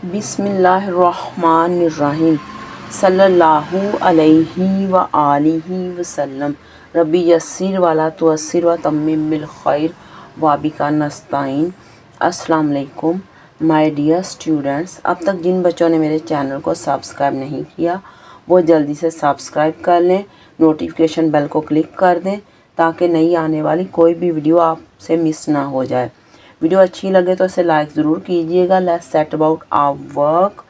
बिस्मिल्लाहिर्रहमानिर्रहीम सल्लल्लाहु अलैहि व आलिहि वसल्लम रब्बी यस्सिर वला तुअस्सिर व तम्मिम बिल खैर व बिका नस्ताइन। अस्सलाम वालेकुम माय डियर स्टूडेंट्स। अब तक जिन बच्चों ने मेरे चैनल को सब्सक्राइब नहीं किया वो जल्दी से सब्सक्राइब कर लें, नोटिफिकेशन बेल को क्लिक कर दें ताकि नई आने वाली कोई भी वीडियो आपसे मिस ना हो जाए। वीडियो अच्छी लगे तो इसे लाइक ज़रूर कीजिएगा। Let's set about our work.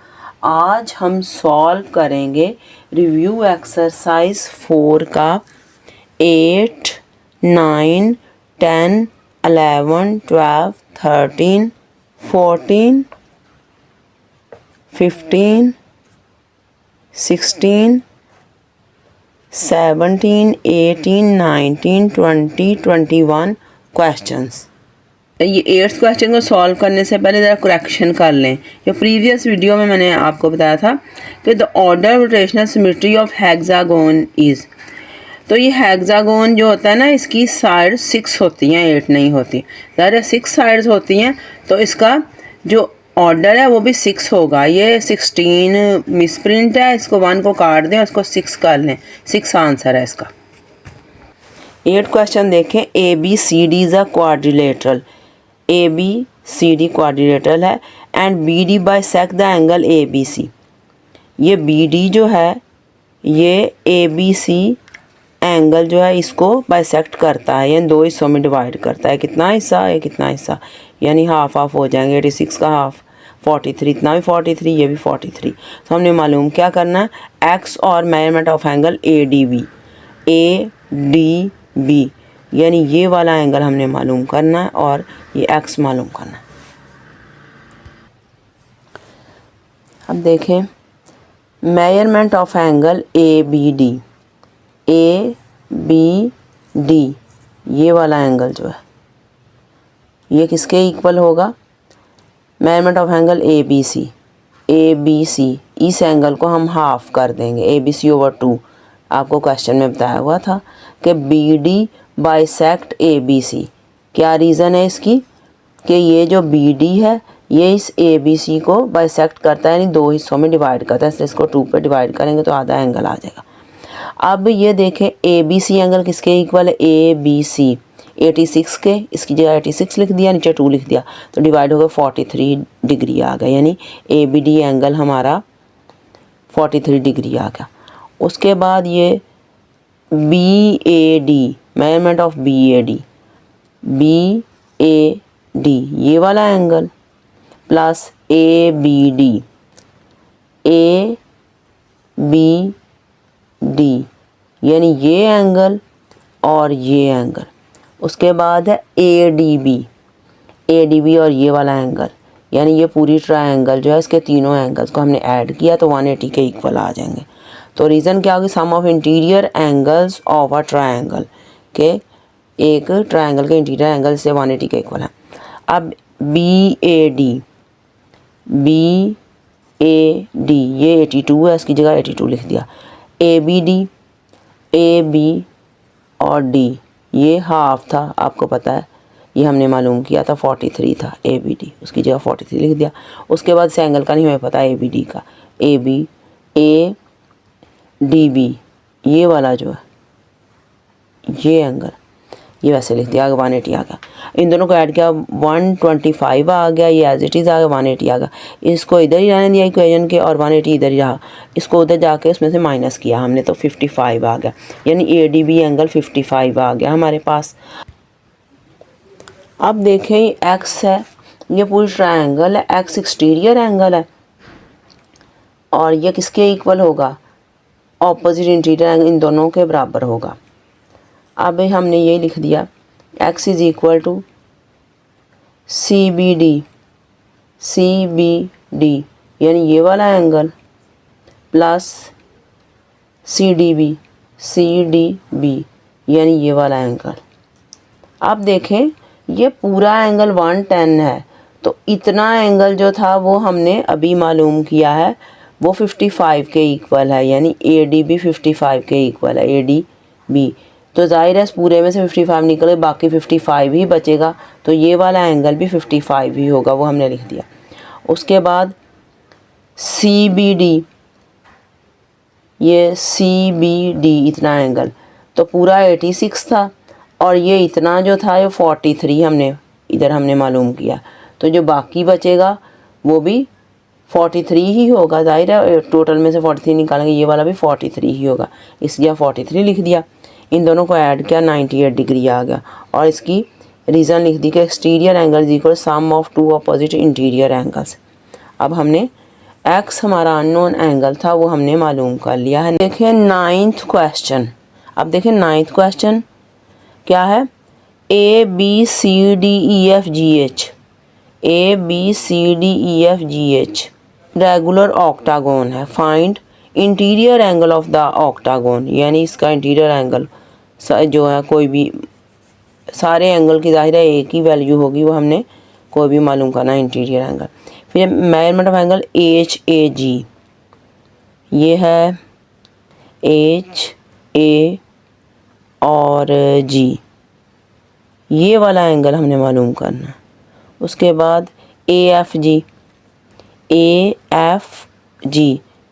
आज हम सॉल्व करेंगे रिव्यू एक्सरसाइज 4 का 8, 9, 10, 11, 12, 13, 14, 15, 16, 17, 18, 19, 20, 21 क्वेश्चंस। ये 8th क्वेश्चन को सॉल्व करने से पहले ज़रा करेक्शन कर लें। जो प्रीवियस वीडियो में मैंने आपको बताया था कि the order rotational symmetry of hexagon is, तो ये हेक्सागोन जो होता है ना, इसकी साइड 6 होती हैं, 8 नहीं होती। ज़रा 6 साइड्स होती हैं तो इसका जो ऑर्डर है वो भी 6 होगा। ये 16 मिसप्रिंट है, इसको 1 को काट दें, उसको 6 कर लें। 6 आंसर है इसका। 8 क्वेश्चन देखें। A B C D is a quadrilateral. A B C D quadrilateral है and B D bisect the angle A B C. ये बी डी जो है ये ए बी सी एंगल जो है इसको बाइसेक्ट करता है, यानी 2 हिस्सों में डिवाइड करता है। कितना हिस्सा है, कितना हिस्सा, यानी हाफ हाफ हो जाएंगे। 86 का हाफ 43, इतना भी 43, ये भी 43। तो हमने मालूम क्या करना है, एक्स और measurement of angle A D B, A D B, यानी ये वाला एंगल हमने मालूम करना है और ये एक्स मालूम करना है। अब देखें measurement of angle A B D, A B D, ये वाला एंगल जो है ये किसके इक्वल होगा, measurement of angle A B C. A B C इस एंगल को हम हाफ कर देंगे, ए बी सी ओवर 2। आपको क्वेश्चन में बताया हुआ था कि B D bisect A B C. क्या रीज़न है इसकी कि ये जो बी डी है ये इस ए बी सी को बाइसेक्ट करता है, यानी 2 हिस्सों में डिवाइड करता है। इसलिए इसको 2 पे डिवाइड करेंगे तो आधा एंगल आ जाएगा। अब ये देखें ए बी सी एंगल किसके इक्वल है, ए बी सी 86 के, इसकी जगह 86 लिख दिया, नीचे 2 लिख दिया, तो डिवाइड हो गया 43 डिग्री आ गया, यानी ए बी डी एंगल हमारा 43 डिग्री आ गया। उसके बाद ये B A D, measurement of B A D, B A D ये वाला angle plus A B D, A B D यानी ये एंगल और ये एंगल। उसके बाद है A D B, A D B और ये वाला एंगल, यानी ये पूरी ट्रायंगल जो है इसके तीनों एंगल्स को हमने ऐड किया तो 180 के इक्वल आ जाएंगे। तो रीज़न क्या होगी, sum of interior angles of a triangle, के एक ट्रायंगल के इंटीरियर एंगल से 180 के इक्वल है। अब B A D, B A D ये 82 है, इसकी जगह 82 लिख दिया। A B D, A B और डी ये हाफ था, आपको पता है, ये हमने मालूम किया था 43 था ए बी डी, उसकी जगह 43 लिख दिया। उसके बाद से एंगल का नहीं हमें पता ए बी डी का, A B A D B ये वाला जो है ये एंगल ये वैसे लिख दिया, आगे 180 आ गया। इन दोनों को ऐड किया 125 आ गया, ये एज इट इज़ आ गया 180 आ गया। इसको इधर ही रहने दिया इक्वेशन के और 180 इधर ही रहा, इसको उधर जाके उसमें से माइनस किया हमने तो 55 आ गया, यानी ए डी बी एंगल 55 आ गया हमारे पास। अब देखें एक्स है, ये पूरी ट्रायंगल है, एक्स एक्सटीरियर एंगल है और ये किसके इक्वल होगा, ऑपोजिट इंटीरियर एंगल, इन दोनों के बराबर होगा। अब हमने ये लिख दिया x is equal to C B D, C B D यानी ये वाला angle plus C D B, C D B यानी ये वाला एंगल। अब देखें ये पूरा एंगल 110 है, तो इतना एंगल जो था वो हमने अभी मालूम किया है वो 55 के इक्वल है, यानी ए डी बी 55 के इक्वल है, ए डी बी। तो ज़ाहिर है इस पूरे में से 55 निकले, बाकी 55 ही बचेगा, तो ये वाला एंगल भी 55 ही होगा, वो हमने लिख दिया। उसके बाद CBD, ये CBD इतना एंगल, तो पूरा 86 था और ये इतना जो था ये 43 हमने मालूम किया, तो जो बाकी बचेगा वो भी 43 ही होगा। जाहिर है टोटल में से 43 निकालेंगे, ये वाला भी 43 ही होगा, इसलिए 43 लिख दिया। इन दोनों को ऐड किया, 98 डिग्री आ गया। और इसकी रीज़न लिख दी कि exterior angle is equal sum of two opposite interior angles. अब हमने एक्स हमारा अननोन एंगल था वो हमने मालूम कर लिया है। देखिए 9th क्वेश्चन। अब देखिए 9th क्वेश्चन क्या है, ABCDEFGH, ABCDEFGH रेगुलर ऑक्टागोन है। Find interior angle of the octagon, यानी इसका इंटीरियर एंगल जो है, कोई भी सारे एंगल की जाहिर है एक ही वैल्यू होगी, वो हमने कोई भी मालूम करना है इंटीरियर एंगल। फिर मेजरमेंट ऑफ एंगल HAG, ये है HA और G, ये वाला एंगल हमने मालूम करना। उसके बाद AFG,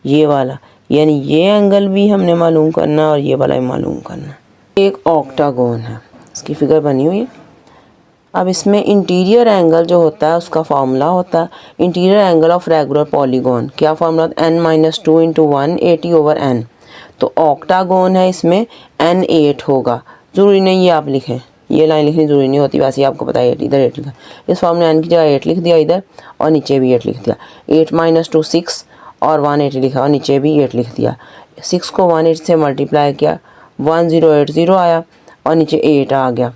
ये वाला, यानी ये एंगल भी हमने मालूम करना और ये वाला भी मालूम करना। एक ऑक्टागोन है, इसकी फिगर बनी हुई है। अब इसमें इंटीरियर एंगल जो होता है उसका फार्मूला होता है interior angle of regular polygon. क्या फार्मूला होता है, n-2 × 180/n। तो ऑक्टागोन है, इसमें n 8 होगा। ज़रूरी नहीं ये आप लिखें, ये लाइन लिखनी ज़रूरी नहीं होती, वैसे ही आपको पता है इधर 8 लिखा। इस फार्मूले n की जगह 8 लिख दिया इधर, और नीचे भी 8 लिख दिया। 8 - 2 6 और 180 लिखा और नीचे भी 8 लिख दिया। 6 को 180 से मल्टीप्लाई किया, 1080 आया और नीचे 8 आ गया,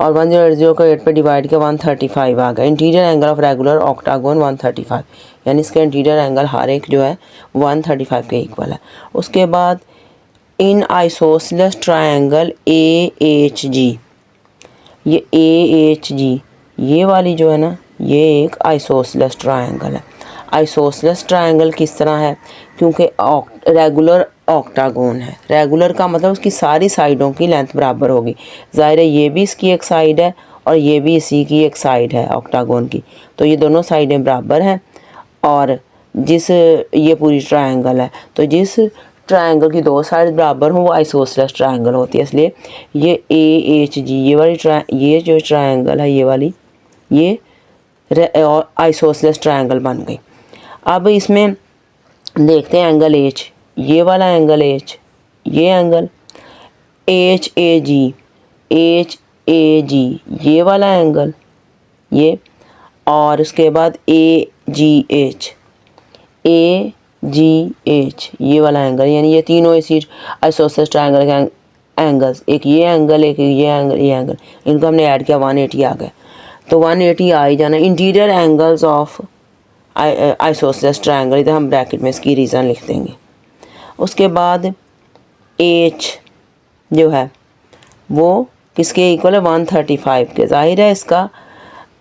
और 1080 को 8 पे डिवाइड किया, 135 आ गया। Interior angle of regular octagon 135, यानी इसका इंटीरियर एंगल हर एक जो है 135 के इक्वल है। उसके बाद इन आइसोसेलेस ट्रायंगल AHG, ये AHG ये वाली जो है ना, ये एक आइसोसेलेस ट्रायंगल है। आइसोसेलेस ट्रायंगल किस तरह है, क्योंकि रेगुलर ऑक्टागोन है। रेगुलर का मतलब उसकी सारी साइडों की लेंथ बराबर होगी। ज़ाहिर है ये भी इसकी एक साइड है और ये भी इसी की एक साइड है ऑक्टागोन की, तो ये दोनों साइडें बराबर हैं। और जिस ये पूरी ट्रायंगल है, तो जिस ट्रायंगल की दो साइड बराबर हों वो आइसोसेलेस ट्रायंगल होती है। इसलिए ये AHG ये वाली ये जो ट्रायंगल है, ये वाली ये आइसोसेलेस ट्रायंगल बन गई। अब इसमें देखते हैं एंगल H, ये वाला एंगल H, ये एंगल HAG, ये वाला एंगल ये, और उसके बाद AGH, ये वाला एंगल, यानी ये तीनों इसी आइसोसेलेस ट्रायंगल के एंगल्स, एक ये एंगल, एक ये एंगल, ये एंगल, इनको हमने ऐड किया, 180 आ गया। तो 180 आ ही जाना। Interior angles of isosceles triangle, इधर हम ब्रैकेट में इसकी रीज़न लिख देंगे। उसके बाद H जो है वो किसके इक्वल है, 135 के। जाहिर है इसका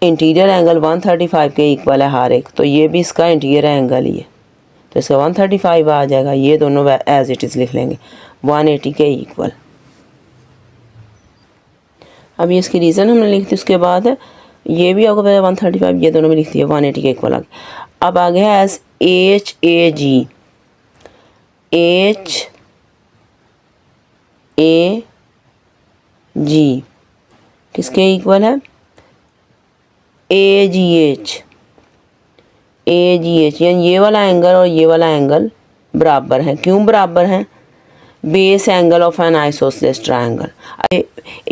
इंटीरियर एंगल 135 के इक्वल है हर एक, तो ये भी इसका इंटीरियर एंगल ही है, तो इसका 135 आ जाएगा। ये दोनों एज इट इज़ लिख लेंगे 180 के इक्वल। अब ये इसकी रीज़न हमने लिख दी। उसके बाद है ये भी आपको पता 135, ये दोनों में लिख दिया 180 के इक्वल आ गया। अब आ गया एज HAG, किसके इक्वल है, AGH, यानी ये वाला एंगल और ये वाला एंगल बराबर है। क्यों बराबर हैं, base angle of N isosceles triangle.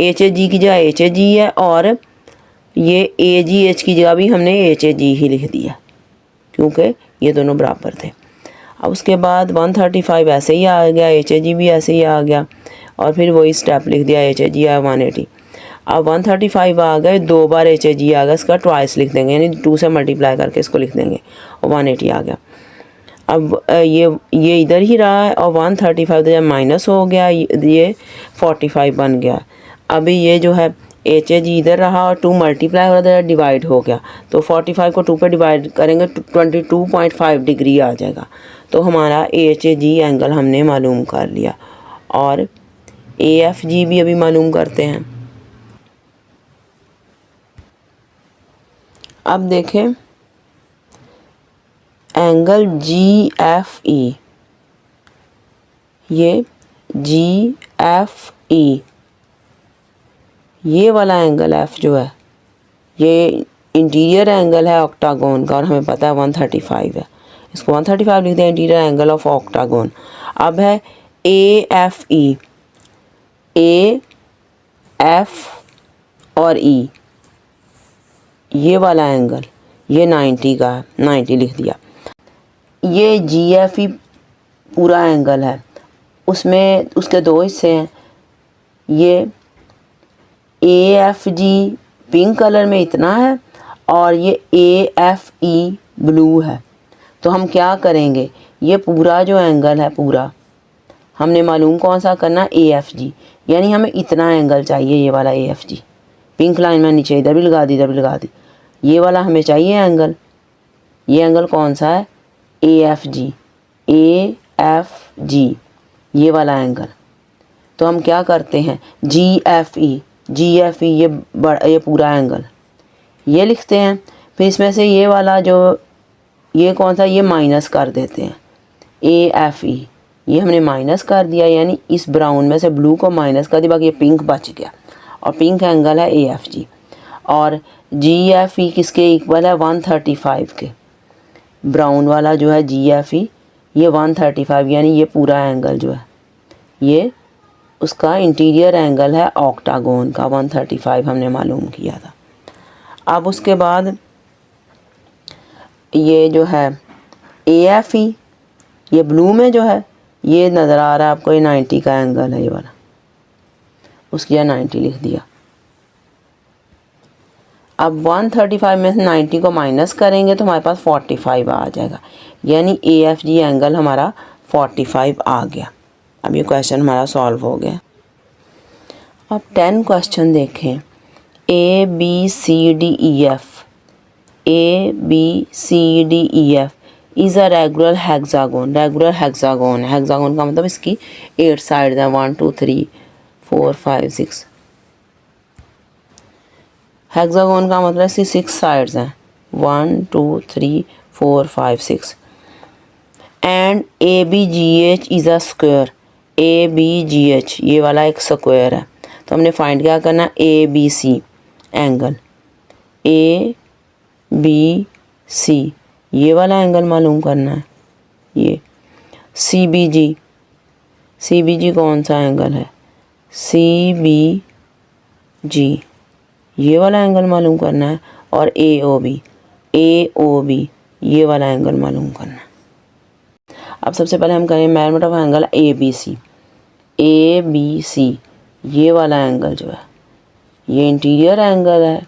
HAG की जगह HAG है और ये AGH की जगह भी हमने HAG ही लिख दिया, क्योंकि ये दोनों बराबर थे। अब उसके बाद 135 ऐसे ही आ गया, HAG भी ऐसे ही आ गया, और फिर वही स्टेप लिख दिया, HAG है 180। अब 135 आ गए, दो बार HAG आ गया, इसका ट्वाइस लिख देंगे, यानी 2 से मल्टीप्लाई करके इसको लिख देंगे, और 180 आ गया। अब ये इधर ही रहा है, और 135 जब माइनस हो गया, ये 45 बन गया। अभी ये जो है HAG इधर रहा और 2 मल्टीप्लाई हो रहा था, डिवाइड हो गया, तो 45 को 2 पे डिवाइड करेंगे 22.5 डिग्री आ जाएगा। तो हमारा HAG एंगल हमने मालूम कर लिया, और AFG भी अभी मालूम करते हैं। अब देखें एंगल GFE, ये GFE, ये वाला एंगल F जो है ये इंटीरियर एंगल है ऑक्टागोन का और हमें पता है 135 है, इसको 135 लिखते हैं इंटीरियर एंगल ऑफ ऑक्टागोन। अब है AFE, AF और E, ये वाला एंगल ये 90 का है, 90 लिख दिया। ये GFE पूरा एंगल है, उसमें उसके दो हिस्से हैं, ये AFG पिंक कलर में इतना है और ये AFE ब्लू है। तो हम क्या करेंगे, ये पूरा जो एंगल है पूरा हमने मालूम कौन सा करना, AFG, यानी हमें इतना एंगल चाहिए, ये वाला AFG, पिंक लाइन में नीचे इधर भी लगा दी, इधर भी लगा दी, ये वाला हमें चाहिए एंगल। ये एंगल कौन सा है, AFG, AFG, ये वाला एंगल। तो हम क्या करते हैं, GFE, ये पूरा एंगल ये लिखते हैं, फिर इसमें से ये वाला जो ये कौन सा, ये माइनस कर देते हैं, AFE, ये हमने माइनस कर दिया, यानी इस ब्राउन में से ब्लू को माइनस कर दिया, बाकी ये पिंक बच गया और पिंक एंगल है AFG। और GFE किसके इक्वल है, 135 के, ब्राउन वाला जो है GFE ये 135, यानी ये पूरा एंगल जो है ये उसका इंटीरियर एंगल है ऑक्टागोन का, 135 हमने मालूम किया था। अब उसके बाद ये जो है AFE, ये ब्लू में जो है ये नज़र आ रहा है आपको, ये 90 का एंगल है, ये वाला उसकी 90 लिख दिया। अब 135 में से 90 को माइनस करेंगे तो हमारे पास 45 आ जाएगा, यानी AFG एंगल हमारा 45 आ गया। अब ये क्वेश्चन हमारा सॉल्व हो गया। अब 10 क्वेश्चन देखें, ABCDEF, ABCDEF is a regular hexagon, regular hexagon है, हेक्सागोन का मतलब इसकी 8 साइड्स हैं, 1 2 3 4 5 6, हेक्सागोन का मतलब इसकी 6 साइड्स हैं, 1 2 3 4 5 6। And ABGH is a square, ABGH ये वाला एक स्क्वायर है, तो हमने फाइंड क्या करना, ABC एंगल, ABC ये वाला एंगल मालूम करना है। ये CBG कौन सा एंगल है, CBG ये वाला एंगल मालूम करना है। और AOB ये वाला एंगल मालूम करना है। अब सबसे पहले हम करें मेजरमेंट ऑफ एंगल ABC ये वाला एंगल जो है ये इंटीरियर एंगल है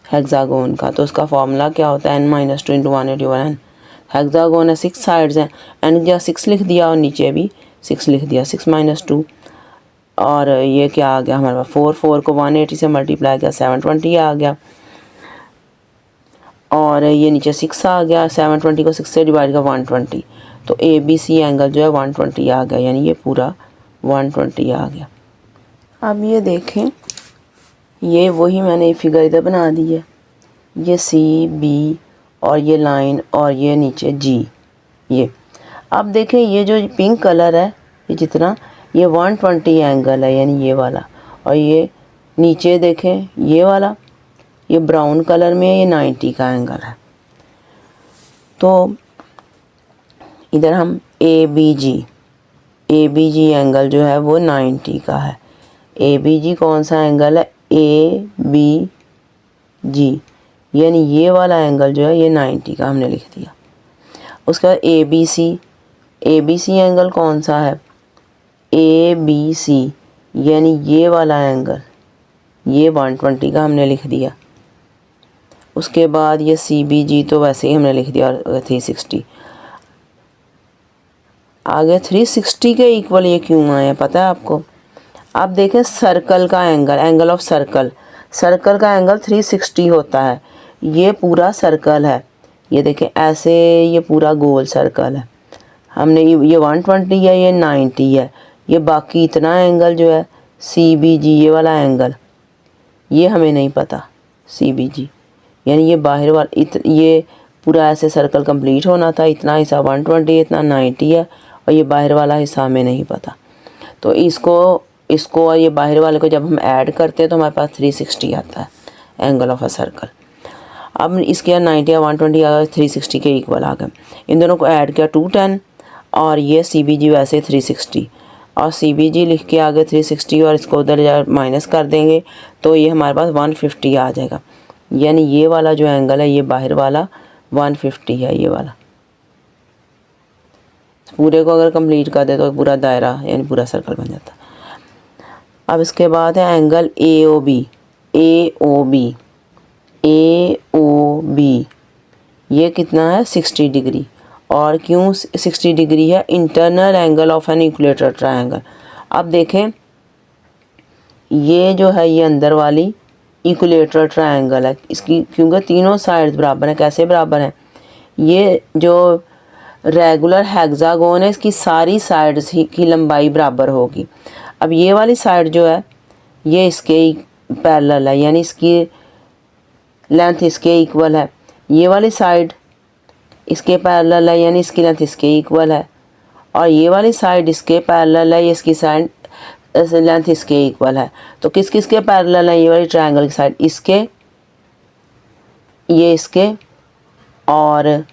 हेक्सागोन का, तो उसका फॉर्मूला क्या होता है, n - 2 × 181। हेक्सागोन है, 6 साइड्स हैं, n या 6 लिख दिया और नीचे भी 6 लिख दिया, 6 - 2, और ये क्या आ गया हमारे पास 4 को 180 से मल्टीप्लाई किया 720 आ गया, और ये नीचे 6 आ गया, 720 को 6 से डिवाइड किया 120, तो ABC एंगल जो है 120 आ गया, यानी ये पूरा 120 आ गया। अब ये देखें, ये वही मैंने फिगर इधर बना दी है, ये CB और ये लाइन और ये नीचे G, ये अब देखें ये जो पिंक कलर है ये जितना ये 120 एंगल है, यानी ये वाला, और ये नीचे देखें ये वाला ये ब्राउन कलर में ये 90 का एंगल है। तो इधर हम ABG एंगल जो है वो 90 का है। ABG कौन सा एंगल है, ABG, यानी ये वाला एंगल जो है ये 90 का हमने लिख दिया। उसके बाद ABC एंगल कौन सा है, ABC, यानी ये वाला एंगल ये 120 का हमने लिख दिया। उसके बाद ये CBG तो वैसे ही हमने लिख दिया 360। आगे 360 के इक्वल ये क्यों आए हैं पता है आपको। आप देखें सर्कल का एंगल ऑफ सर्कल का एंगल 360 होता है। ये पूरा सर्कल है, ये देखें ऐसे, ये पूरा गोल सर्कल है। हमने ये 120 है, ये 90 है, ये बाकी इतना एंगल जो है CBG ये वाला एंगल ये हमें नहीं पता। CBG यानी ये बाहर वाला ये पूरा ऐसे सर्कल कंप्लीट होना था, इतना हिस्सा 120, इतना 90 है, और ये बाहर वाला हिस्सा हमें नहीं पता। तो इसको और ये बाहर वाले को जब हम ऐड करते हैं तो हमारे पास 360 आता है एंगल ऑफ अ सर्कल। अब इसके 90 या 120 आ गए, 360 के इक्वल आ गए। इन दोनों को ऐड किया 210, और ये CBG वैसे 360, और CBG लिख के आगे 360, और इसको उधर माइनस कर देंगे तो ये हमारे पास 150 आ जाएगा। यानी ये वाला जो एंगल है ये बाहर वाला 150 है, ये वाला। पूरे को अगर कंप्लीट कर दे तो पूरा दायरा यानी पूरा सर्कल बन जाता। अब इसके बाद है एंगल AOB। ये कितना है 60 डिग्री। और क्यों 60 डिग्री है? Internal angle of an equilateral triangle. अब देखें ये जो है ये अंदर वाली इक्विलेटरल ट्रायंगल है इसकी, क्योंकि तीनों साइड्स बराबर हैं। कैसे बराबर हैं? ये जो रेगुलर हेक्सागोन है इसकी सारी साइड्स की लंबाई बराबर होगी। अब ये वाली साइड जो है ये इसके पैरेलल है, यानी इसकी लेंथ इसके इक्वल है। ये वाली साइड इसके पैरेलल है, यानी इसकी लेंथ इसके इक्वल है। और ये वाली साइड इसके पैरेलल है, ये इसकी साइड लेंथ इसके इक्वल है। तो किस किस के पैरेलल है? ये वाली ट्रायंगल की साइड इसके, ये इसके, और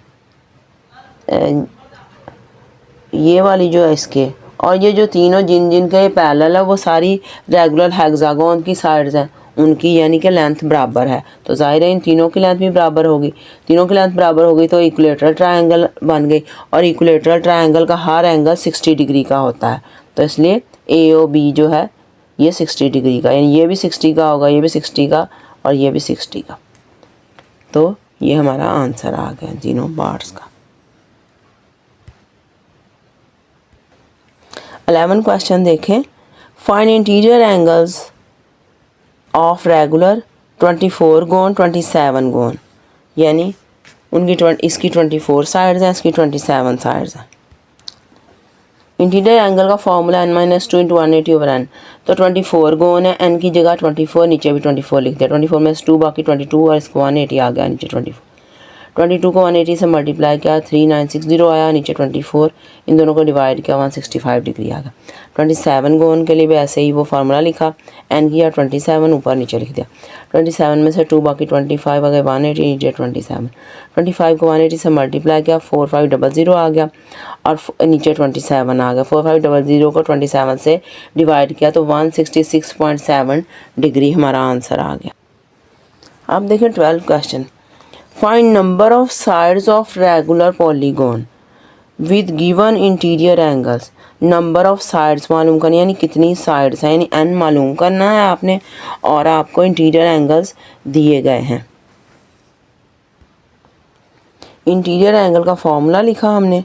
ये वाली जो है इसके। और ये जो तीनों जिनके पैरेलल है वो सारी रेगुलर हेक्सागोन की साइड्स हैं उनकी, यानी कि लेंथ बराबर है। तो जाहिर है इन तीनों की लेंथ भी बराबर होगी। तीनों की लेंथ बराबर होगी तो इक्विलेटरल ट्रायंगल बन गई। और इक्विलेटरल ट्रायंगल का हर एंगल 60 डिग्री का होता है, तो इसलिए AOB जो है ये 60 डिग्री का, यानी ये भी 60 का होगा, ये भी 60 का, और ये भी 60 का। तो ये हमारा आंसर आ गया तीनों पार्ट्स का। 11 क्वेश्चन देखें। Find interior angles of regular 24 गोन 27 गोन, यानी उनकी इसकी 24 साइड्स हैं, इसकी 27 साइड्स हैं। इंटीरियर एंगल का फॉर्मूला n-2 इंटू 180/n। तो 24 गोन है, n की जगह 24, नीचे भी 24 लिख दिया। 24 में से 2 बाकी 22, और इसको 180 आ गया नीचे 24। 22 को 180 से मल्टीप्लाई किया 3960 आया, नीचे 24। इन दोनों को डिवाइड किया 165 डिग्री आ गया। 27 गोन के लिए भी ऐसे ही वो फार्मूला लिखा, n किया 27, ऊपर नीचे लिख दिया। 27 में से 2 बाकी 25 आ गए, 180 नीचे 27। 25 को 180 से मल्टीप्लाई किया 4500 आ गया, और नीचे 27 आ गया। 4500 को 27 से डिवाइड किया तो 166.7 डिग्री हमारा आंसर आ गया। अब देखें 12 question. Find number of sides of regular polygon with given interior angles. Number of sides मालूम करनी, यानी कितनी साइड्स हैं, यानी n मालूम करना है आपने, और आपको इंटीरियर एंगल्स दिए गए हैं। इंटीरियर एंगल का फॉर्मूला लिखा हमने,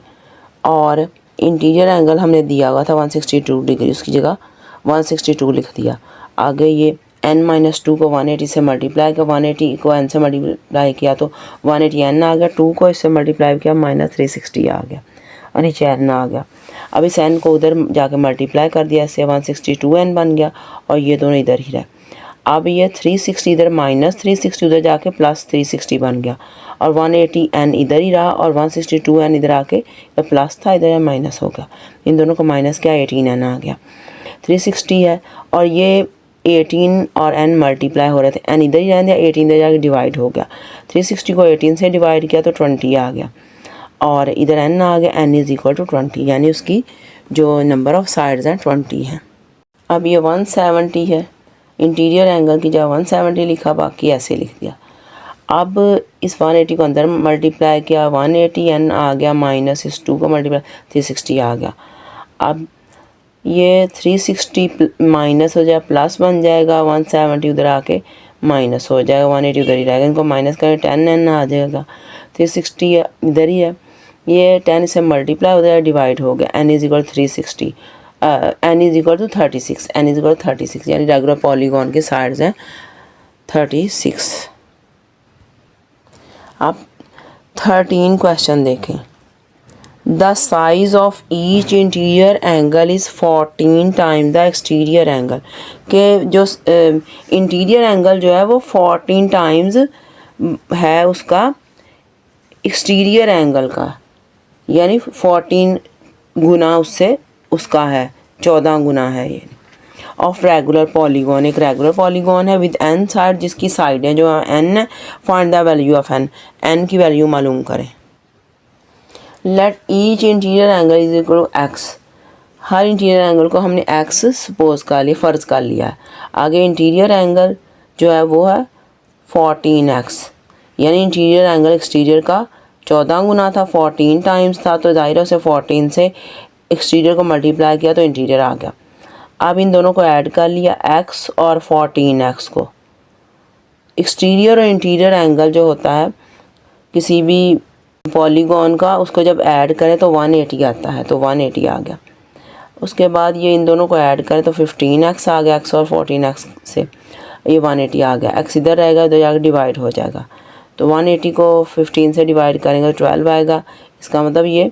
और इंटीरियर एंगल हमने दिया हुआ था 162 डिग्री, उसकी जगह 162 लिख दिया। आगे ये n-2 को 180 से मल्टीप्लाई किया, 180 को n से मल्टीप्लाई किया तो 180 n आ गया, 2 को इससे मल्टीप्लाई किया -360 आ गया, और नीचे n आ गया। अब इस n को उधर जाके मल्टीप्लाई कर दिया, इससे 162n बन गया, और ये दोनों इधर ही रहे। अब ये 360 इधर -360 उधर जाके +360 बन गया, और 180n इधर ही रहा, और 162n इधर आके प्लस था, इधर माइनस हो गया। इन दोनों को माइनस किया 18n आ गया। 360 है, और ये 18 और n मल्टीप्लाई हो रहे थे, n इधर ही रहने दिया, 18 इधर जाके डिवाइड हो गया। 360 को 18 से डिवाइड किया तो 20 आ गया, और इधर n आ गया, n इज़ इक्वल टू 20, यानी उसकी जो नंबर ऑफ साइड्स हैं 20 हैं। अब ये 170 है, इंटीरियर एंगल की जगह 170 लिखा, बाकी ऐसे लिख दिया। अब इस 180 को अंदर मल्टीप्लाई किया, 180 n आ गया, माइनस इस 2 को मल्टीप्लाई 360 आ गया। अब ये 360 माइनस हो जाए प्लस बन जाएगा, 170 उधर आके माइनस हो जाएगा, 180 उधर ही रहेगा। इनको माइनस करें 10n आ जाएगा, 360 इधर ही है, ये 10 से मल्टीप्लाई हो जाएगा, डिवाइड हो गया, n is equal 360, n is equal to 36, n is equal 36, यानी रेगुलर पॉलीगॉन के साइड्स हैं 36। आप 13 क्वेश्चन देखें। The size of each interior angle is 14 time the exterior angle, के जो इंटीरियर एंगल जो है वो 14 टाइम्स है उसका एक्सटीरियर एंगल का, यानी 14 गुना उससे उसका है, 14 गुना है ये। ऑफ रेगुलर पॉलीगॉन, एक रेगुलर पॉलीगॉन है विद एन साइड, जिसकी साइडें जो एन है। Find the value of N, N की वैल्यू मालूम करें। Let each interior angle is equal to x, हर इंटीरियर एंगल को हमने एक्स सपोज कर लिया, फ़र्ज़ कर लिया है। आगे इंटीरियर एंगल जो है वो है 14x, यानी इंटीरियर एंगल एक्सटीरियर का 14 गुना था, 14 टाइम्स था, तो ज़ाहिर है उसे 14 से एक्सटीरियर को मल्टीप्लाई किया तो इंटीरियर आ गया। अब इन दोनों को ऐड कर लिया, x और 14x को। एक्सटीरियर और इंटीरियर एंगल जो होता है किसी भी पॉलीगॉन का, उसको जब ऐड करें तो 180 आता है, तो 180 आ गया। उसके बाद ये इन दोनों को ऐड करें तो 15x आ गया, x और 14x से ये 180 आ गया। x इधर रहेगा, इधर जाकर डिवाइड हो जाएगा, तो 180 को 15 से डिवाइड करेंगे तो 12 आएगा। इसका मतलब ये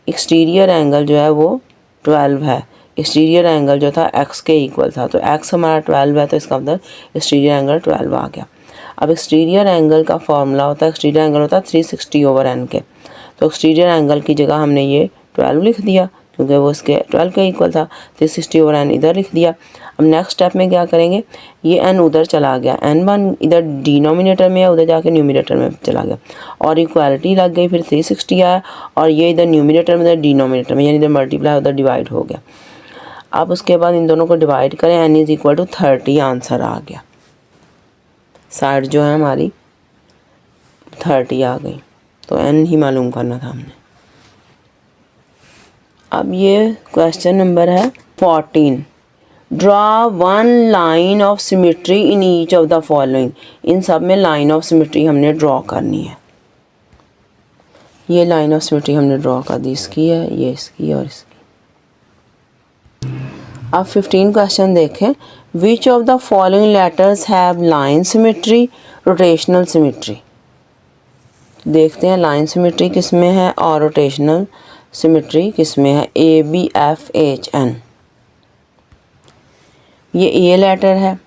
एक्सटीरियर एंगल जो है वो 12 है। एक्सटीरियर एंगल जो था x के इक्वल था, तो x हमारा 12 है, तो इसका मतलब एक्सटीरियर एंगल 12 आ गया। अब एक्सटीरियर एंगल का फॉर्मूला होता है, एक्सटीरियर एंगल होता है 360/n के, तो एक्सटीरियर एंगल की जगह हमने ये 12 लिख दिया क्योंकि वो इसके 12 के इक्वल था। 360/n इधर लिख दिया। अब नेक्स्ट स्टेप में क्या करेंगे, ये n उधर चला गया, n1 इधर डिनोमिनेटर में है, उधर जाके न्यूमिनेटर में चला गया और इक्वालिटी लग गई, फिर 360 आया और ये इधर न्यूमिनेटर में, इधर डिनोमिनेटर में, यानी इधर मल्टीप्लाई उधर डिवाइड हो गया। अब उसके बाद इन दोनों को डिवाइड करें, n is equal to 30 answer आ गया। साइड जो है हमारी 30 आ गई, तो n ही मालूम करना था हमने। अब ये क्वेश्चन नंबर है 14। Draw one line of symmetry in each of the following, इन सब में लाइन ऑफ सिमेट्री हमने ड्रॉ करनी है। ये लाइन ऑफ सिमेट्री हमने ड्रॉ कर दी, इसकी है, ये इसकी और इसकी। अब 15 क्वेश्चन देखें। Which of the following letters have line symmetry, rotational symmetry. देखते हैं लाइन सिमेट्री किस में है और रोटेशनल सिमेट्री किस में है। ABFHN, ये ए लेटर है।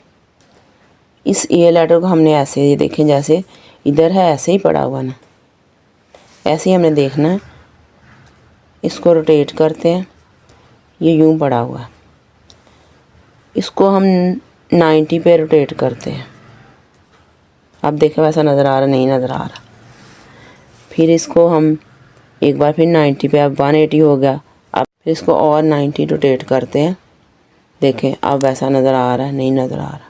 इस ए लेटर को हमने ऐसे, ये देखें जैसे इधर है ऐसे ही पड़ा हुआ ना, ऐसे ही हमने देखना है। इसको रोटेट करते हैं, ये यूं पड़ा हुआ है, इसको हम 90 पे रोटेट करते हैं। अब देखें वैसा नज़र आ रहा, नहीं नज़र आ रहा। फिर इसको हम एक बार फिर 90 पे, अब 180 हो गया। अब फिर इसको और 90 रोटेट करते हैं, देखें अब वैसा नज़र आ रहा है, नहीं नज़र आ रहा।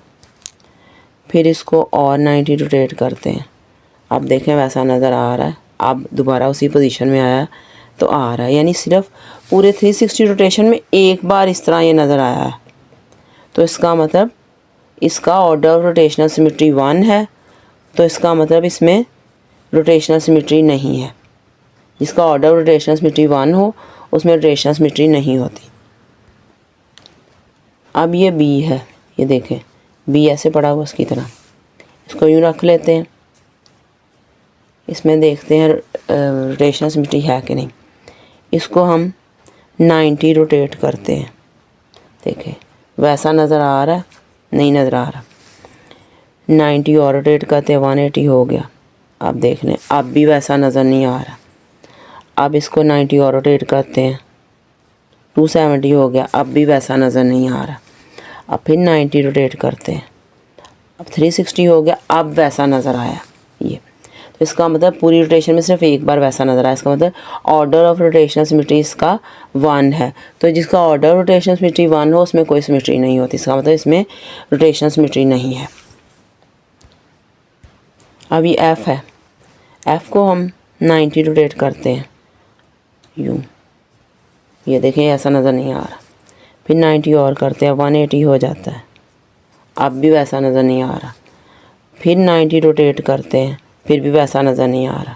फिर इसको और 90 रोटेट करते हैं, अब देखें वैसा नज़र आ रहा है। अब दोबारा उसी पोजीशन में आया तो आ रहा है, यानी सिर्फ पूरे 360 रोटेशन में एक बार इस तरह ये नज़र आया है। तो इसका मतलब इसका ऑर्डर ऑफ रोटेशनल सिमेट्री 1 है, तो इसका मतलब इसमें रोटेशनल सिमेट्री नहीं है। जिसका ऑर्डर ऑफ रोटेशनल सिमेट्री 1 हो उसमें रोटेशनल सिमेट्री नहीं होती। अब ये बी है, ये देखें बी ऐसे पड़ा हुआ उसकी तरह, इसको यूँ रख लेते हैं। इसमें देखते हैं रोटेशनल सिमेट्री है कि नहीं। इसको हम 90 रोटेट करते हैं, देखें वैसा नज़र आ रहा है, नहीं नज़र आ रहा। 90 और रोटेट करते हैं, 180 हो गया। अब देख लें, अब भी वैसा नज़र नहीं आ रहा। अब इसको 90 और रोटेट करते हैं, 270 हो गया, अब भी वैसा नज़र नहीं आ रहा। अब फिर 90 रोटेट करते हैं, अब 360 हो गया, अब वैसा नज़र आया ये। तो इसका मतलब पूरी रोटेशन में सिर्फ एक बार वैसा नज़र आया। इसका मतलब ऑर्डर ऑफ रोटेशनल सिमेट्री इसका 1 है। तो जिसका ऑर्डर ऑफ रोटेशनल सिमेट्री 1 हो उसमें कोई सिमेट्री नहीं होती, इसका मतलब इसमें रोटेशनल सिमेट्री नहीं है। अब ये F है, F को हम 90 रोटेट करते हैं यूँ, ये देखें ऐसा नज़र नहीं आ रहा। फिर 90 और करते हैं, 180 हो जाता है, अब भी वैसा नज़र नहीं आ रहा। फिर 90 रोटेट करते हैं, फिर भी वैसा नज़र नहीं आ रहा।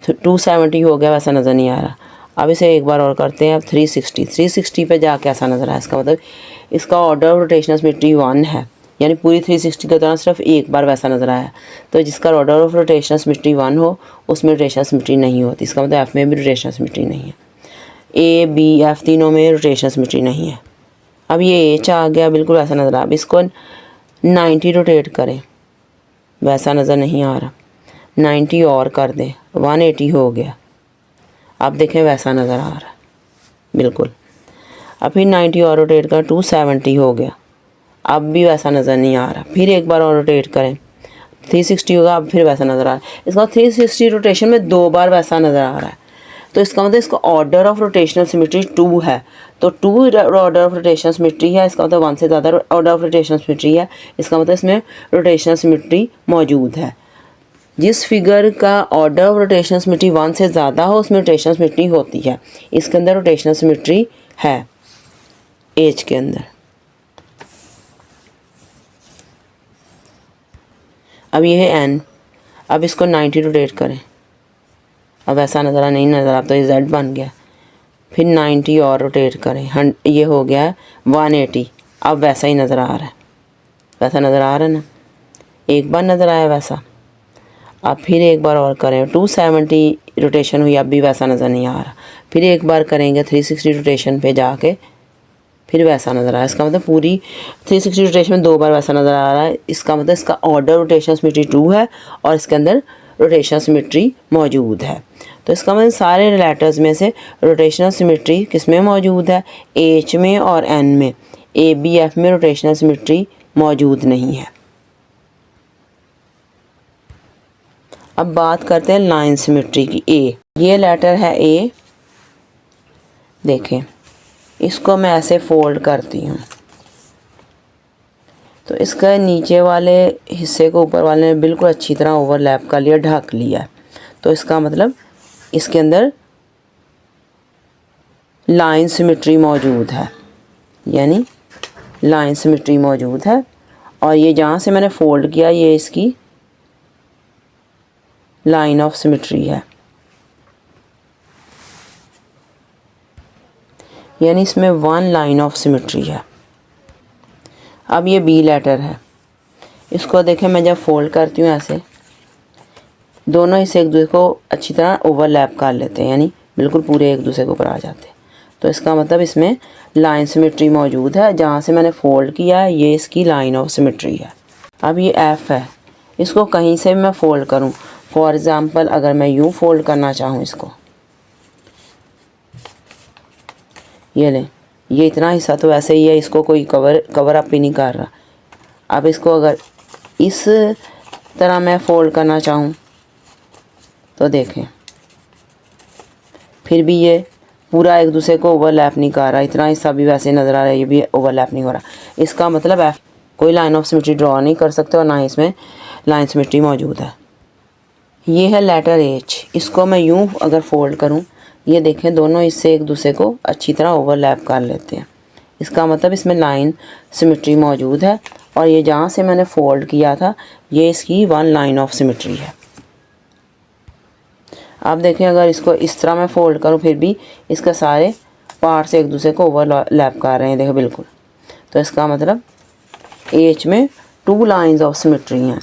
तो 270 हो गया, वैसा नज़र नहीं आ रहा। अब इसे एक बार और करते हैं, अब 360 पे जाके ऐसा नज़र आया। इसका मतलब इसका ऑर्डर ऑफ रोटेशनल सिमेट्री 1 है, यानी पूरी 360 के दौरान सिर्फ एक बार वैसा नज़र आया। तो जिसका ऑर्डर ऑफ रोटेशनल सिमेट्री 1 हो उसमें रोटेशनल सिमेट्री नहीं होती। इसका मतलब F में भी रोटेशनल सिमेट्री नहीं है। ABF तीनों में रोटेशनल सिमेट्री नहीं है। अब ये H आ गया, बिल्कुल वैसा नज़र आ रहा। अब इसको 90 रोटेट करें, वैसा नज़र नहीं आ रहा। 90 और कर दें, 180 हो गया। अब देखें वैसा नज़र आ रहा है बिल्कुल। अब फिर 90 और रोटेट कर 270 हो गया, अब भी वैसा नज़र नहीं आ रहा। फिर एक बार और रोटेट करें 360 होगा, अब फिर वैसा नज़र आ रहा है। इसका 360 रोटेशन में 2 बार वैसा नज़र आ रहा है, तो इसका मतलब इसका ऑर्डर ऑफ रोटेशनल सिमेट्री 2 है। तो 2 ऑर्डर ऑफ रोटेशनल सिमेट्री है, इसका मतलब 1 से ज़्यादा ऑर्डर ऑफ रोटेशनल सिमेट्री है। इसका मतलब इसमें रोटेशनल सिमेट्री मौजूद है। जिस फिगर का ऑर्डर ऑफ रोटेशनल सिमेट्री 1 से ज़्यादा हो उसमें रोटेशनल सिमेट्री होती है। इसके अंदर रोटेशनल सिमेट्री है एच के अंदर। अब ये है एन, अब इसको 90 रोटेट करें, अब ऐसा नज़र नहीं नज़र, अब तो ये जेड बन गया। फिर 90 और रोटेट करें, ये हो गया 180, अब वैसा ही नज़र आ रहा है। वैसा नज़र आ रहा है ना, एक बार नज़र आया वैसा। अब फिर एक बार और करें, 270 रोटेशन हुई, अब भी वैसा नज़र नहीं आ रहा। फिर एक बार करेंगे 360 रोटेशन पे जाके, फिर वैसा नज़र आ रहा है। इसका मतलब पूरी 360 रोटेशन में 2 बार वैसा नज़र आ रहा है। इसका मतलब इसका ऑर्डर रोटेशन सिमेट्री 2 है और इसके अंदर रोटेशनल सिमेट्री मौजूद है। तो इसका मतलब सारे रिलेटर्स में से रोटेशनल सिमेट्री किस में मौजूद है, एच में और एन में। ए बी एफ में रोटेशनल सिमेट्री मौजूद नहीं है। अब बात करते हैं लाइन सिमेट्री की। ए, ये लेटर है ए, देखें इसको मैं ऐसे फोल्ड करती हूँ तो इसका नीचे वाले हिस्से को ऊपर वाले ने बिल्कुल अच्छी तरह ओवरलैप कर लिया, ढक लिया। तो इसका मतलब इसके अंदर लाइन सिमेट्री मौजूद है, यानी लाइन सिमेट्री मौजूद है। और ये जहाँ से मैंने फोल्ड किया ये इसकी लाइन ऑफ सिमेट्री है, यानी इसमें 1 लाइन ऑफ सिमेट्री है। अब ये बी लेटर है, इसको देखें मैं जब फोल्ड करती हूँ ऐसे, दोनों हिस्से एक दूसरे को अच्छी तरह ओवरलैप कर लेते हैं, यानी बिल्कुल पूरे एक दूसरे के ऊपर आ जाते हैं। तो इसका मतलब इसमें लाइन सिमेट्री मौजूद है। जहाँ से मैंने फोल्ड किया है ये इसकी लाइन ऑफ सिमेट्री है। अब ये एफ़ है, इसको कहीं से भी मैं फ़ोल्ड करूँ, फॉर एग्ज़ाम्पल अगर मैं यूँ फ़ोल्ड करना चाहूँ इसको, ये लें, ये इतना हिस्सा तो वैसे ही है, इसको कोई कवर अप ही नहीं कर रहा। अब इसको अगर इस तरह मैं फ़ोल्ड करना चाहूँ तो देखें फिर भी ये पूरा एक दूसरे को ओवरलैप नहीं कर रहा, इतना हिस्सा भी वैसे नज़र आ रहा है, ये भी ओवरलैप नहीं हो रहा। इसका मतलब है कोई लाइन ऑफ सिमेट्री ड्रॉ नहीं कर सकते और ना ही इसमें लाइन सिमेट्री मौजूद है। ये है लेटर एच, इसको मैं यूँ अगर फोल्ड करूँ, ये देखें दोनों इससे एक दूसरे को अच्छी तरह ओवरलैप कर लेते हैं। इसका मतलब इसमें लाइन सिमेट्री मौजूद है। और ये जहाँ से मैंने फोल्ड किया था ये इसकी 1 लाइन ऑफ सिमेट्री है। आप देखें अगर इसको इस तरह मैं फ़ोल्ड करूँ फिर भी इसका सारे पार्ट्स एक दूसरे को ओवरलैप कर रहे हैं, देखो बिल्कुल। तो इसका मतलब एच में 2 लाइंस ऑफ सिमेट्री हैं,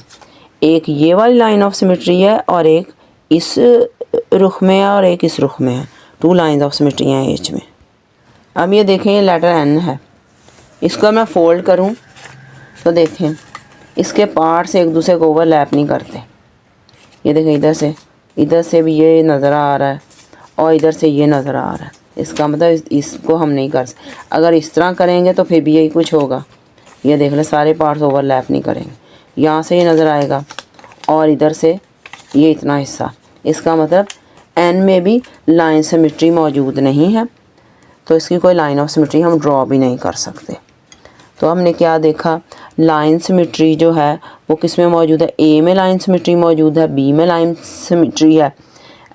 एक ये वाली लाइन ऑफ सिमेट्री है और एक इस रुख में है और एक इस रुख में है। 2 लाइंस ऑफ सिमेट्री हैं एच में। अब ये देखें ये लेटर एन है, इसको मैं फ़ोल्ड करूँ तो देखें इसके पार्ट्स एक दूसरे को ओवरलैप नहीं करते। ये देखें इधर से भी ये नज़र आ रहा है और इधर से ये नज़र आ रहा है। इसका मतलब इसको हम नहीं कर सकते। अगर इस तरह करेंगे तो फिर भी यही कुछ होगा। ये देख लें सारे पार्ट्स ओवरलैप नहीं करेंगे, यहाँ से ये नज़र आएगा और इधर से ये इतना हिस्सा। इसका मतलब एन में भी लाइन सिमेट्री मौजूद नहीं है, तो इसकी कोई लाइन ऑफ सिमेट्री हम ड्रॉ भी नहीं कर सकते। तो हमने क्या देखा, लाइन सिमेट्री जो है वो किस में मौजूद है, ए में लाइन सिमेट्री मौजूद है, बी में लाइन सिमेट्री है,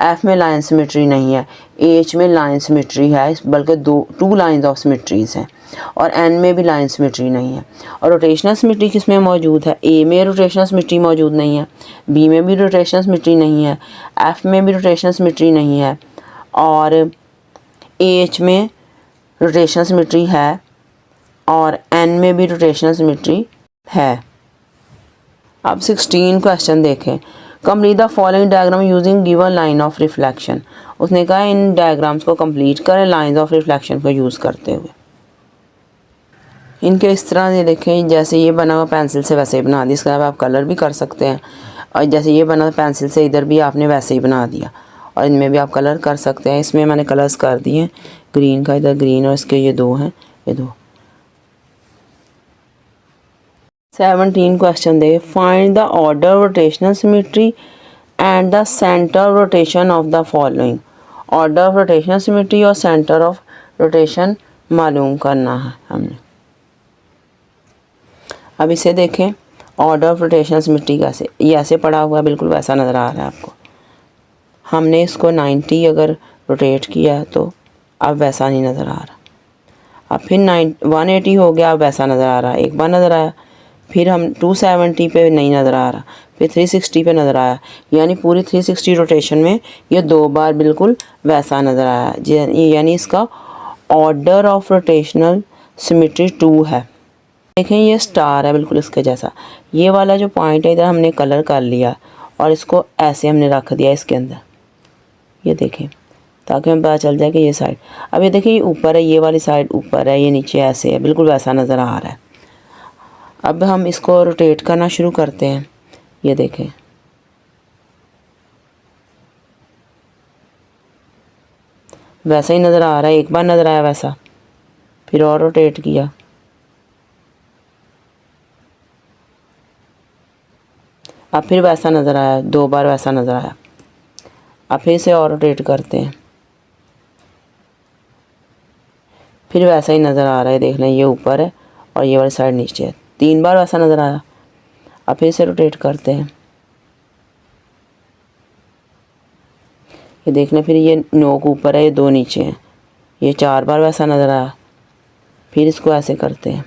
एफ में लाइन सिमेट्री नहीं है, एच में लाइन सिमेट्री है, बल्कि 2 लाइंस ऑफ सिमेट्रीज़ हैं, और एन में भी लाइन सिमेट्री नहीं है। और रोटेशनल सिमेट्री किस में मौजूद है, ए में रोटेशनल सिमेट्री मौजूद नहीं है, बी में भी रोटेशनल सिमेट्री नहीं है, एफ में भी रोटेशनल सिमेट्री नहीं है, और एच में रोटेशनल सिमेट्री है और एन में भी रोटेशनल सिमेट्री है। अब 16 क्वेश्चन देखें, complete the following diagram using given line of reflection. उसने कहा इन डायग्राम्स को कंप्लीट करें लाइंस ऑफ रिफ्लेक्शन को यूज़ करते हुए। इनके इस तरह से देखें, जैसे ये बना हुआ पेंसिल से वैसे ही बना दी। इसके अलावा आप कलर भी कर सकते हैं। और जैसे ये बना पेंसिल से, इधर भी आपने वैसे ही बना दिया। और इनमें भी आप कलर कर सकते हैं। इसमें मैंने कलर्स कर दिए हैं, ग्रीन का इधर ग्रीन, और इसके ये दो हैं, ये दो। 17 question they, find the order rotational symmetry and the centre rotation of the following. Order of rotational symmetry और सेंटर ऑफ रोटेशन मालूम करना है हमने। अब इसे देखें, ऑर्डर ऑफ रोटेशनल सिमेट्री कैसे, ये ऐसे पड़ा हुआ है, बिल्कुल वैसा नज़र आ रहा है आपको। हमने इसको 90 अगर रोटेट किया है तो अब वैसा नहीं नज़र आ रहा। अब फिर 180 हो गया, अब वैसा नज़र आ रहा है, एक बार नज़र आया। फिर हम 270 पे नहीं नज़र आ रहा, फिर 360 पे नज़र आया। यानी पूरी 360 रोटेशन में ये 2 बार बिल्कुल वैसा नज़र आया। यानी इसका ऑर्डर ऑफ रोटेशनल सिमेट्री 2 है। देखें ये स्टार है बिल्कुल इसके जैसा। ये वाला जो पॉइंट है इधर हमने कलर कर लिया और इसको ऐसे हमने रख दिया इसके अंदर, ये देखें, ताकि हमें पता चल जाए कि ये साइड। अब ये देखिए, ये ऊपर है, ये वाली साइड ऊपर है, ये नीचे ऐसे है, बिल्कुल वैसा नज़र आ रहा है। अब हम इसको रोटेट करना शुरू करते हैं। ये देखें, वैसा ही नज़र आ रहा है, एक बार नज़र आया वैसा, फिर और रोटेट किया, अब फिर वैसा नज़र आया, 2 बार वैसा नज़र आया। अब फिर इसे और रोटेट करते हैं, फिर वैसा ही नज़र आ रहा है। देख लें, ये ऊपर है और ये वाली साइड नीचे है, 3 बार वैसा नज़र आया। अब फिर इसे रोटेट करते हैं, ये देख लें, फिर ये नोक ऊपर है, ये 2 नीचे हैं, ये 4 बार वैसा नज़र आया। फिर इसको ऐसे करते हैं।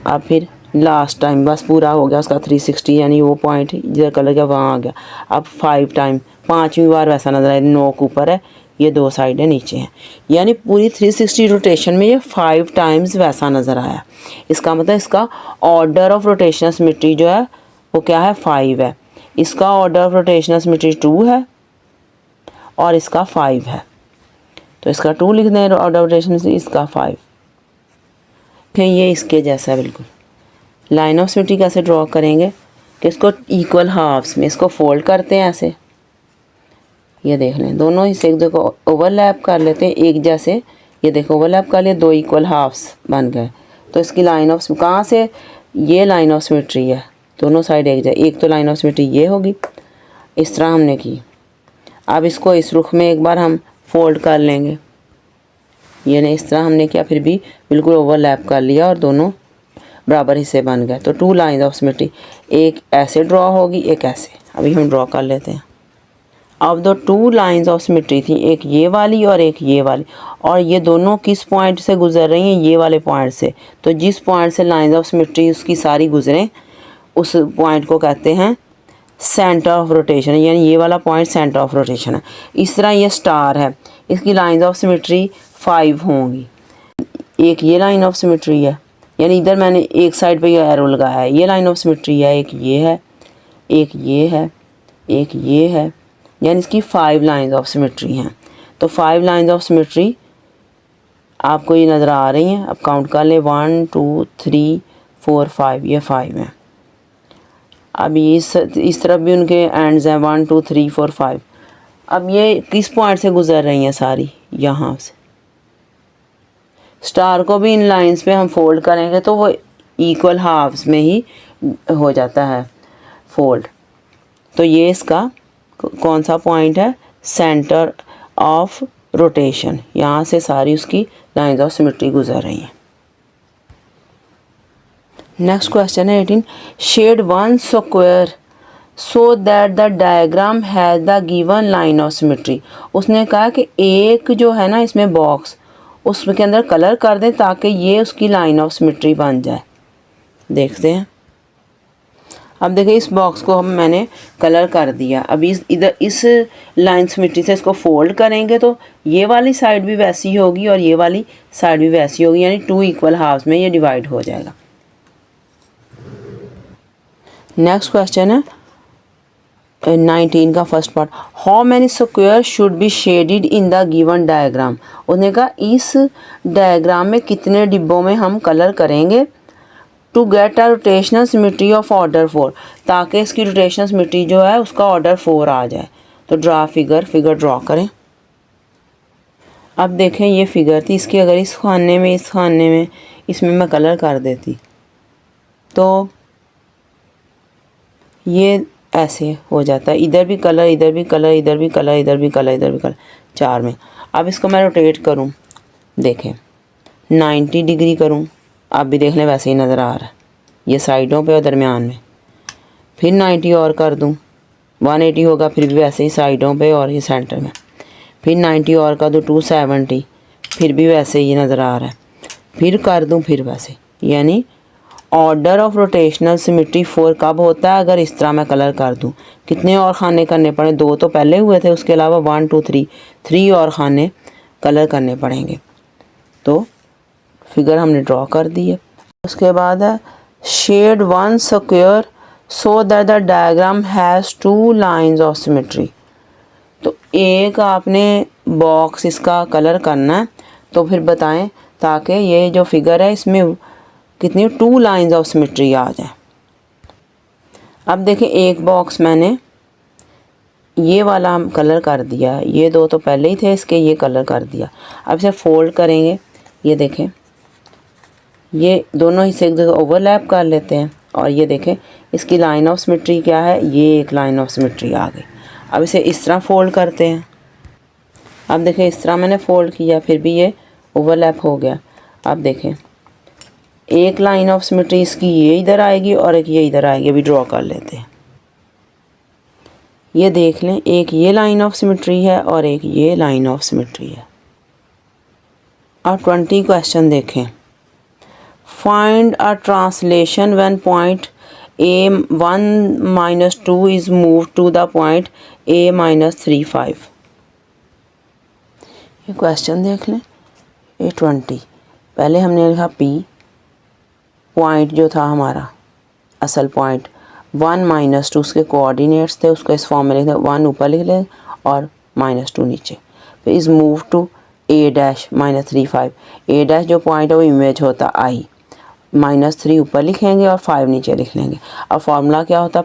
अब फिर लास्ट टाइम बस पूरा हो गया उसका 360, यानी वो पॉइंट जिधर कलर गया वहाँ आ गया। अब 5 टाइम, 5वीं बार वैसा नज़र आया, नोक ऊपर है, ये 2 साइडें नीचे हैं। यानी पूरी 360 रोटेशन में ये 5 टाइम्स वैसा नज़र आया। इसका मतलब इसका ऑर्डर ऑफ रोटेशनल सिमेट्री जो है वो क्या है, 5 है। इसका ऑर्डर ऑफ रोटेशनल सिमेट्री 2 है और इसका 5 है, तो इसका 2 लिख दें ऑर्डर ऑफ रोटेशन, इसका 5। ये इसके जैसा है बिल्कुल। लाइन ऑफ सिमेट्री कैसे ड्रॉ करेंगे कि इसको इक्वल हाफ्स में इसको फोल्ड करते हैं ऐसे, ये देख लें, दोनों हिस्से एक को ओवरलैप कर लेते हैं एक जैसे। ये देखो ओवरलैप कर लिया, 2 इक्वल हाफ्स बन गए। तो इसकी लाइन ऑफ कहाँ से, ये लाइन ऑफ सिमेट्री है, दोनों साइड एक जैसे। एक तो लाइन ऑफ सिमेट्री ये होगी, इस तरह हमने की। अब इसको इस रुख में एक बार हम फोल्ड कर लेंगे, ये नहीं, इस तरह हमने किया, फिर भी बिल्कुल ओवरलैप कर लिया और दोनों बराबर हिस्से बन गए। तो 2 लाइन ऑफ सिमेट्री, एक ऐसे ड्रॉ होगी, एक ऐसे। अभी हम ड्रॉ कर लेते हैं। अब 2 लाइंस ऑफ सिमेट्री थी, एक ये वाली और एक ये वाली, और ये दोनों किस पॉइंट से गुजर रही हैं, ये वाले पॉइंट से। तो जिस पॉइंट से लाइंस ऑफ सिमेट्री उसकी सारी गुजरें, उस पॉइंट को कहते हैं सेंटर ऑफ रोटेशन, यानी ये वाला पॉइंट सेंटर ऑफ रोटेशन है। इस तरह ये स्टार है, इसकी लाइंस ऑफ सिमेट्री 5 होंगी। एक ये लाइन ऑफ सिमेट्री है, यानी इधर मैंने एक साइड पे ये एरो लगाया है, ये लाइन ऑफ सिमेट्री है, एक ये है, एक ये है, एक ये है, यानी इसकी 5 लाइंस ऑफ सिमेट्री हैं। तो 5 लाइंस ऑफ सिमेट्री आपको ये नज़र आ रही हैं। अब काउंट कर लें, 1 2 3 4 5, ये 5 हैं। अब ये इस तरफ भी उनके एंड्स हैं, 1 2 3 4 5। अब ये किस पॉइंट से गुजर रही हैं सारी, यहाँ से। स्टार को भी इन लाइंस पे हम फोल्ड करेंगे तो वो इक्वल हाफ्स में ही हो जाता है फोल्ड। तो ये इसका कौन सा पॉइंट है, सेंटर ऑफ रोटेशन, यहाँ से सारी उसकी लाइंस ऑफ सिमेट्री गुजर रही हैं। नेक्स्ट क्वेश्चन है 18, shade 1 square so that the diagram has the given line of symmetry. उसने कहा कि एक जो है ना इसमें बॉक्स, उसके अंदर कलर कर दें ताकि ये उसकी लाइन ऑफ सिमेट्री बन जाए। देखते हैं। अब देखिए, इस बॉक्स को हम मैंने कलर कर दिया। अभी इधर इस लाइन सिमेट्री से इसको फोल्ड करेंगे तो ये वाली साइड भी वैसी होगी और ये वाली साइड भी वैसी होगी, यानी 2 इक्वल हाफ्स में ये डिवाइड हो जाएगा। नेक्स्ट क्वेश्चन है 19 का first part, how many square should be shaded in the given diagram. उसने कहा इस डायग्राम में कितने डिब्बों में हम कलर करेंगे to get a rotational symmetry of order 4, ताकि इसकी रोटेशनल सिमेट्री जो है उसका ऑर्डर 4 आ जाए। तो ड्रा फिगर ड्रॉ करें। अब देखें ये फिगर थी, इसकी अगर इस खाने में इसमें मैं कलर कर देती तो ये ऐसे हो जाता है, इधर भी कलर, इधर भी कलर, इधर भी कलर, इधर भी कलर, इधर भी कलर, 4 में। अब इसको मैं रोटेट करूं, देखें 90 डिग्री करूं, आप भी देख लें वैसे ही नज़र आ रहा है, ये साइडों पे और दरमियान में। फिर 90 और कर दूं, 180 होगा, फिर भी वैसे ही साइडों पे और ये सेंटर में। फिर 90 और कर दूं 270, फिर भी वैसे ही नज़र आ रहा है। फिर कर दूं फिर वैसे, यानी ऑर्डर ऑफ रोटेशनल सिमेट्री 4 कब होता है? अगर इस तरह मैं कलर कर दूं। कितने और खाने करने पड़े? 2 तो पहले हुए थे, उसके अलावा 1 2 3 और खाने कलर करने पड़ेंगे। तो फिगर हमने ड्रॉ कर दी है। उसके बाद है shade 1 square so that the diagram has 2 lines of symmetry. तो एक आपने बॉक्स इसका कलर करना है, तो फिर बताएं ताकि ये जो फिगर है इसमें कितनी 2 लाइंस ऑफ सिमेट्री आ जाए। अब देखें एक बॉक्स मैंने ये वाला कलर कर दिया, ये 2 तो पहले ही थे इसके, ये कलर कर दिया। अब इसे फोल्ड करेंगे, ये देखें ये दोनों हिस्से एक दूसरे ओवरलैप कर लेते हैं, और ये देखें इसकी लाइन ऑफ सिमेट्री क्या है, ये एक लाइन ऑफ सिमेट्री आ गई। अब इसे इस तरह फोल्ड करते हैं। अब देखें इस तरह मैंने फोल्ड किया, फिर भी ये ओवरलैप हो गया। अब देखें एक लाइन ऑफ सिमेट्री इसकी ये इधर आएगी और एक ये इधर आएगी। अभी ड्रॉ कर लेते हैं। ये देख लें, एक ये लाइन ऑफ सिमेट्री है और एक ये लाइन ऑफ सिमेट्री है। अब 20 क्वेश्चन देखें। Find a translation when point A1 - 2 is move to the point A-35। ये क्वेश्चन देख लें। A20 पहले हमने लिखा P, पॉइंट जो था हमारा असल पॉइंट 1 - 2 उसके कोऑर्डिनेट्स थे, उसको इस फॉर्म में लिख दें, 1 ऊपर लिख लें और -2 नीचे। फिर is move to A-35। A- जो पॉइंट है वो इमेज होता I, -3 ऊपर लिखेंगे और 5 नीचे लिख लेंगे। अब फार्मूला क्या होता?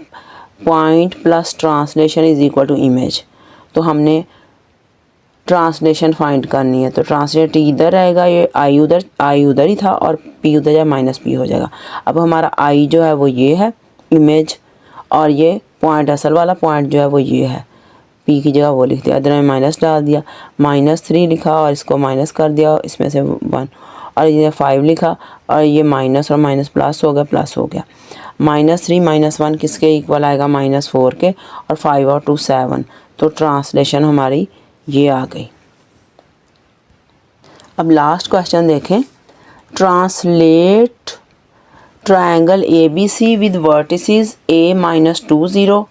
Point plus translation is equal to image. तो हमने ट्रांसलेशन फाइंड करनी है, तो ट्रांसलेट इधर आएगा, ये आई उधर ही था और P उधर या -P हो जाएगा। अब हमारा I जो है वो ये है इमेज, और ये पॉइंट असल वाला पॉइंट जो है वो ये है, P की जगह वो लिख दिया, इधर में माइनस डाल दिया, -3 लिखा और इसको माइनस कर दिया इसमें से 1, और ये 5 लिखा और ये माइनस और माइनस प्लस हो गया, -3 - 1 किसके इक्वल आएगा? -4 के, और 5 और 2 7। तो ट्रांसलेशन हमारी ये आ गई। अब लास्ट क्वेश्चन देखें। Translate triangle ABC with vertices A - 2 0,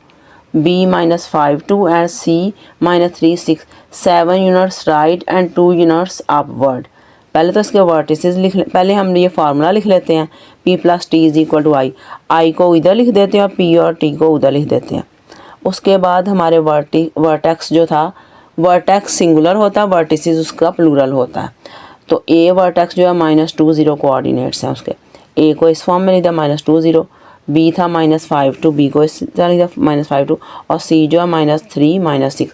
B - 5 2 and C - 3 6, 7 units right and 2 units upward. पहले तो इसके वर्टिसेस लिख ले, पहले हम ये फार्मूला लिख लेते हैं, P + T = I को इधर लिख देते हैं और P और T को उधर लिख देते हैं। उसके बाद हमारे वर्टेक्स जो था, वर्टेक्स सिंगुलर होता है, वर्टिसेस उसका प्लूरल होता है। तो A वर्टेक्स जो है -2 0 कोऑर्डिनेट्स हैं उसके, A को इस फॉर्म में लिख दिया -2 0, B था -5 2, B को इस तरह लिख दिया -5 2, और C जो है -3 6।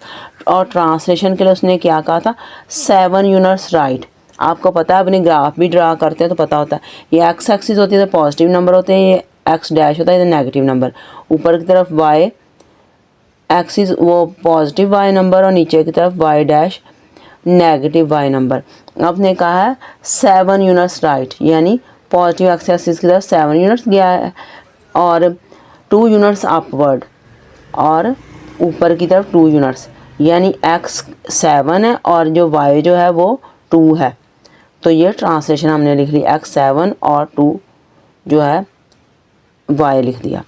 और ट्रांसलेशन के लिए उसने क्या कहा था? 7 यूनिट्स राइट। आपको पता है, अपने ग्राफ भी ड्रा करते हैं तो पता होता है, ये एक्स एक्सिस होती है तो पॉजिटिव नंबर होते हैं, ये एक्स डैश होता है तो नेगेटिव नंबर। ऊपर की तरफ वाई एक्सिस वो पॉजिटिव वाई नंबर और नीचे की तरफ Y dash negative Y number. आपने कहा है 7 यूनिट्स राइट, यानी पॉजिटिव एक्स एक्सिस की तरफ 7 यूनिट्स गया है और 2 यूनिट्स अपवर्ड, और ऊपर की तरफ 2 यूनिट्स, यानी एक्स 7 है और जो वाई जो है वो 2 है। तो ये ट्रांसलेशन हमने लिख ली, x 7 और 2 जो है y लिख दिया।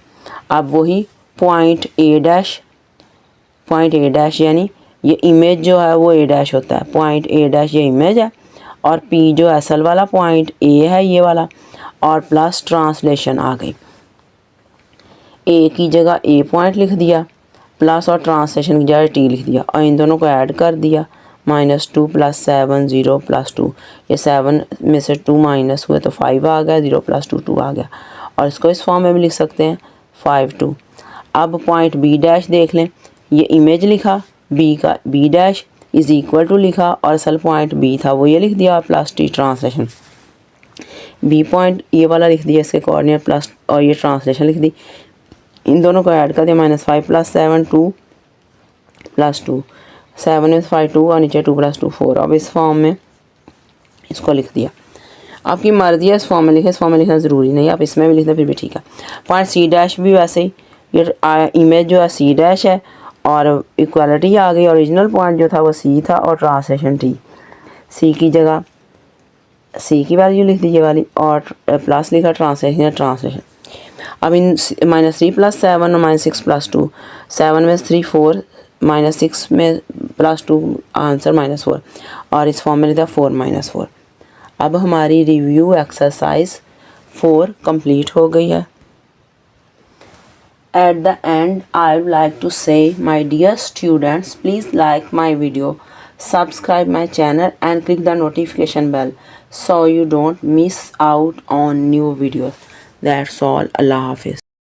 अब वही पॉइंट A डैश यानी ये इमेज जो है वो A' होता है, पॉइंट A' ये इमेज है, और P जो असल वाला पॉइंट A है ये वाला, और प्लस ट्रांसलेशन आ गई, A की जगह A पॉइंट लिख दिया, प्लस और ट्रांसलेशन की जगह T लिख दिया, और इन दोनों को ऐड कर दिया, -2 + 7 0 + 2, ये 7 में से 2 माइनस हुए तो 5 आ गया, 0 + 2 2 आ गया, और इसको इस फॉर्म में भी लिख सकते हैं 5 2। अब पॉइंट बी डैश देख लें, ये इमेज लिखा बी का, B dash is equal to लिखा और असल पॉइंट बी था वो ये लिख दिया plus T translation, B point ये वाला लिख दिया इसके कोऑर्डिनेट प्लस और ये ट्रांसलेशन लिख दी, इन दोनों को ऐड कर दिया -5 + 7 2 + 2, 7 में 5 2 और नीचे 2 + 2 4। अब इस फॉर्म में इसको लिख दिया, आपकी मर्जी है इस फॉर्म में लिखें, इस फॉर्म में लिखना ज़रूरी नहीं, आप इसमें भी लिख दें फिर भी ठीक है। पॉइंट सी डैश भी वैसे ही, ये इमेज जो है सी डैश है और इक्वालिटी आ गई, ओरिजिनल पॉइंट जो था वो सी था और ट्रांसलेशन टी, सी की जगह सी की वैल्यू लिख दी ये वाली और प्लस लिखा ट्रांसलेशन। अब इन -3 + 7 और -6 + 2, 7 में 3 4, -6 में +2 आंसर -4 और इस फॉर्म में लिखा 4 -4। अब हमारी रिव्यू एक्सरसाइज 4 कंप्लीट हो गई है। At the end, I would like to say, my dear students, please like my video, subscribe my channel and click the notification bell so you don't miss out on new videos. That's all. Allah Hafiz.